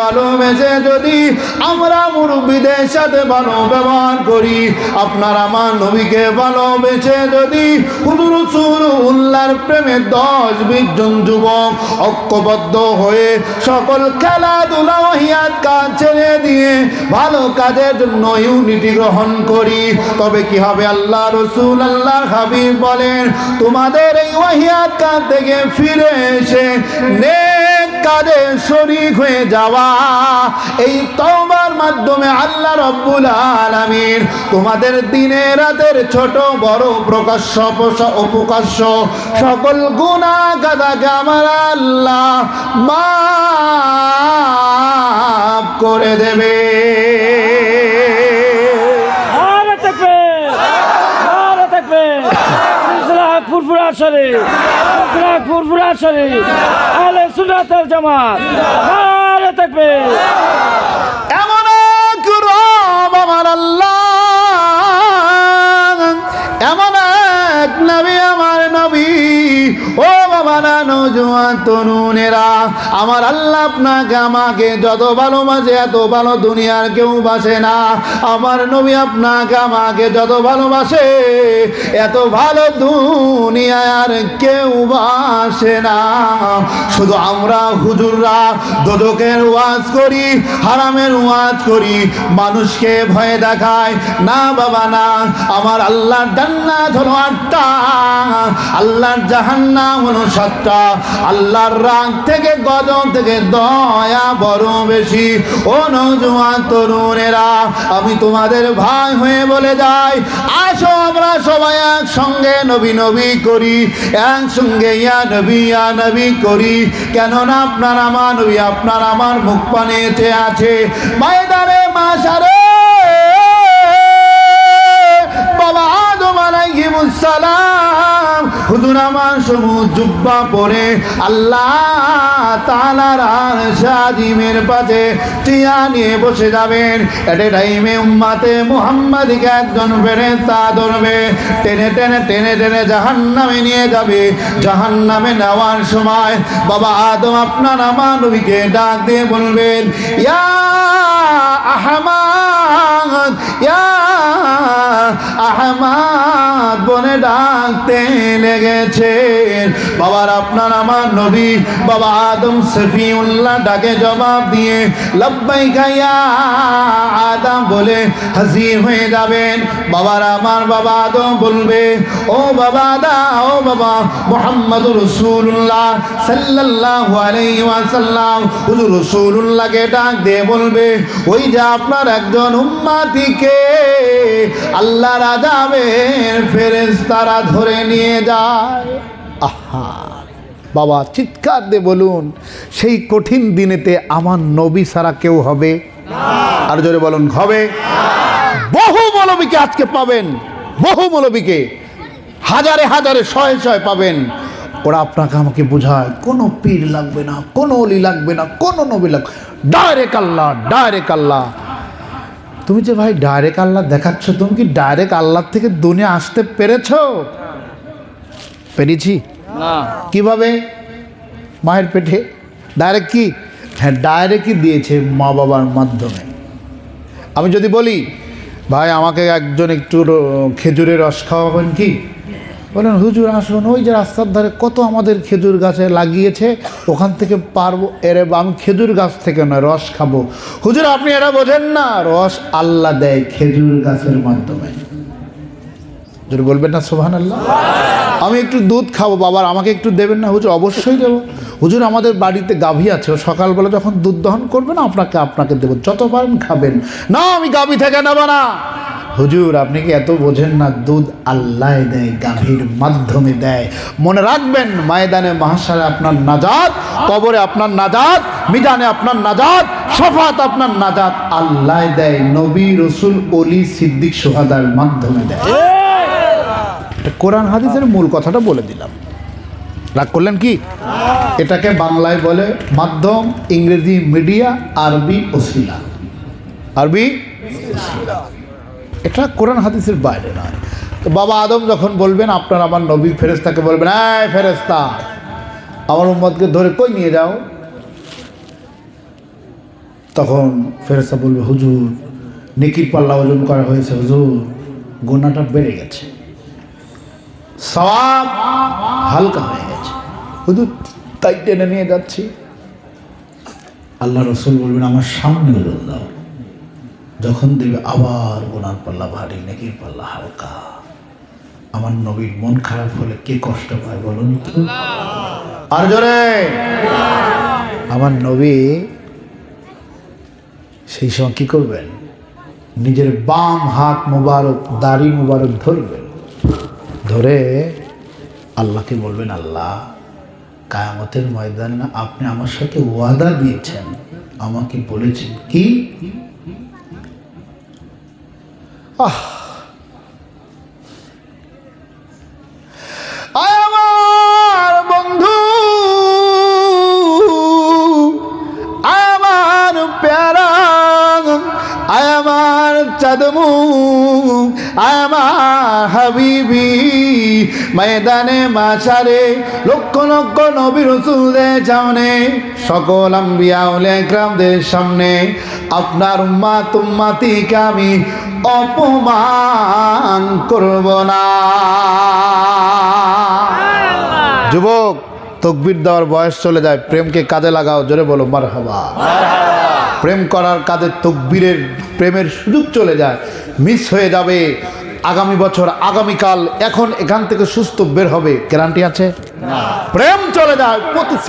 ভালোবেসে যদি আমরা মুরব্বীদের সাথে ভালো ব্যবহার করি, আপনার আমার নবীকে ভালোবেসে যদি হুজুর রাসূলুল্লাহর প্রেমে 10-20 জন যুবক ঐক্যবদ্ধ হয়ে সকল খেলাধুলা ওয়াহিয়াত কাজ ছেড়ে দিয়ে ভালো কাজের জন্য ইউনিটি গ্রহণ করি, তবে কি হবে? আল্লাহ রাসূল আল্লাহর হাবিব বলেন, তোমাদের এই ওয়াহিয়াত কাজ থেকে ফিরে এসে নেক কাজে শরীক হয়ে যাওয়া, এই তওবার মাধ্যমে আল্লাহ রাব্বুল আলামিন তোমাদের দিনের রাতের ছোট বড় প্রকাশ্য অপ্রকাশ্য সকল গুনাহ কাদাকে আমার আল্লাহ মাফ করে দেবে। ফুরফুরা শরীফ আহলে সুন্নাত ওয়াল জামাত নারে তাকবীর। এমন এক রব আমার আল্লাহ, এমন এক নবী আমার নবী। ও বাবা না নওজোয়ান তরুণেরা, আমার আল্লাহ আপনাকে আমাকে যত ভালোবাসে এত ভালো দুনিয়ার কেউ বাসে না। আমার নবী আপনাকে আমাকে যত ভালোবাসে এত ভালো দুনিয়ায় আর কেউ বাসে না। শুধু আমরা হুজুররা দোজখের ওয়াজ করি, হারামের ওয়াজ করি, মানুষকে ভয় দেখায় না বাবা না। আমার আল্লাহর জান্নাত হলো 8টা, আল্লাহর জাহান্নাম হলো 7টা। আল্লাহর রাগ থেকে গজব থেকে দয়া বড় বেশি। ও নওজোয়ান তরুণেরা, আমি তোমাদের ভাই হয়ে বলে যাই, আসো আমরা সবাই একসঙ্গে নবী নবী করি, একসঙ্গে ইয়া নবী করি। কেননা আপনার আমার নবী আপনার আমার মুখ পানে চেয়ে আছে ময়দানে মাশারে। বাবা আদম আলাইহিস সালাম হুজুর আমার সবুজ জুব্বা পরে আল্লাহ তাআলার আরশ আজিমের পাশে টিয়া নিয়ে বসে যাবেন। এতে টাইমে উম্মতে মুহাম্মাদীকে একজন ফেরেশতা ধরবে, টেনে টেনে টেনে টেনে জাহান্নামে নিয়ে যাবে। জাহান্নামে নেওয়ার সময় বাবা আদম আপনার আমার নবীকে ডাক দিয়ে বলবেন, ইয়া আহমদ, ইয়া আহমদ বলে ডাকতে লেগেছেন। বাবার আপনার আমার নবী বাবা আদম সফিউল্লাহ ডাকে জবাব দিয়ে লব্বাইকা ইয়া আদম বলে হাজির হয়ে যাবেন। বাবার আমার বাবা আদম বলবে, ও বাবা আদা, ও বাবা মুহাম্মদুর রাসূলুল্লাহ সাল্লাল্লাহু আলাইহি ওয়াসাল্লাম হুজুর রাসূলুল্লাহকে ডাক দিয়ে বলবে, ওই যে আপনার একজন উম্মতিকে আল্লাহর আযাবের ফেরেশতারা ধরে নিয়ে যায়। আহা বাবা, চিৎকার দিয়ে বলুন, সেই কঠিন দিনেতে আমার নবী ছাড়া কেউ হবে না। আর জোরে বলুন, হবে। বহু মৌলবীকে আজকে পাবেন, বহু মৌলবীকে হাজারে হাজারে শয়ে শয়ে পাবেন। ওরা আপনাকে আমাকে বোঝায় কোনো পীর লাগবে না, কোনো অলি লাগবে না, কোনো নবী লাগবে, ডাইরেক্ট আল্লাহ, ডাইরেক্ট আল্লাহ। তুমি যে ভাই ডাইরেক্ট আল্লাহ দেখাচ্ছ, তুমি কি ডাইরেক্ট আল্লাহ থেকে দুনিয়া আসতে পেরেছো? পেরেছি না। কিভাবে? মায়ের পেটে ডাইরেক্ট কি? হ্যাঁ, ডাইরেক্টই দিয়েছে মা বাবার মাধ্যমে। আমি যদি বলি ভাই আমাকে একজন একটু খেজুরের রস খাওয়াবেন কি, বলেন হুজুর আসুন, ওই যে রাস্তার ধারে কত আমাদের খেজুর গাছে লাগিয়েছে, ওখান থেকে পারবো। এরে আমি খেজুর গাছ থেকে নয়, রস খাবো। হুজুর আপনি এটা বোঝেন না, রস আল্লাহ দেয় খেজুর গাছের মাধ্যমে। যদি বলবেন না সুবহানাল্লাহ। আমি একটু দুধ খাবো, বাবার আমাকে একটু দেবেন না? হুজুর অবশ্যই দেবো। হুজুর আমাদের বাড়িতে গাভী আছে, ও সকালবেলা যখন দুধ দহন করবেন আপনাকে দেবো, যত পারেন খাবেন। না আমি গাভী থেকে নেব না। হুজুর আপনি কি এত বোঝেন না, দুধ আল্লাহ দেয়, গাভীর মাধ্যমে দেয়। মনে রাখবেন, ময়দানে মাহশারে আপনার নাজাত, কবরে আপনার নাজাত, মিজানে আপনার নাজাত, শাফাত আপনার নাজাত আল্লাহ দেয়, নবী রাসূল ওলি সিদ্দিক শুহাদার মাধ্যমে দেয়। কোরআন হাদিসের মূল কথাটা বলে দিলাম, রাগ করলেন কি? এটাকে বাংলায় বলে মাধ্যম, ইংরেজি মিডিয়া, আরবি ওসিলা। আরবি এটা কোরআন হাদিসের বাইরে নয়। তো বাবা আদম যখন বলবেন, আপনার আমার নবী ফেরেশতাকে বলবেন, এই ফেরেশতা আমার উম্মতকে ধরে কই নিয়ে যাও। তখন ফেরেশতা বলবে, হুজুর নেকির পাল্লা ওজন করা হয়েছে, হুজুর গুনাহটা বেড়ে গেছে, সওয়াব হালকা হয়ে গেছে, হুজুর তাই টেনে নিয়ে যাচ্ছি। আল্লাহ রসুল বলবেন, আমার সামনে ওজন দাও। যখন দেবে আবার গুনার পাল্লা ভারী, নেকির পাল্লা হালকা। আমার নবীর মন খারাপ হলে কে কষ্ট পায় বলুন তো? আর জোরে। আমার নবী সেই সময় কি করবেন? নিজের বাম হাত মুবারক, দাড়ি মুবারক ধরবেন, ধরে আল্লাহকে বলবেন, আল্লাহ কিয়ামতের ময়দানে না আপনি আমার সাথে ওয়াদা দিয়েছেন, আমাকে বলেছেন কি? আমার বন্ধু, আমার প্যারা, আমার চাঁদমু, আমার হাবিবি, ময়দানে মাশারে লক্ষ লক্ষ নবী রাসূলদের সামনে, সকল আম্বিয়া ওলায়ে ইকরামদের সামনে আপনার উম্মাত উম্মাতিকে আমি অপমান করব না। যুবক, তাকবীর দেওয়ার বয়স চলে যায়, প্রেমকে কাজে লাগাও। জোরে বলো মারহাবা। প্রেম করার কাজে তাকবীরের প্রেমের সুযোগ চলে যায়, মিস হয়ে যাবে। আগামী বছর, আগামীকাল, এখন এখান থেকে সুস্থ বের হবে, গ্যারান্টি আছে? প্রেম চলে যায়, প্রতি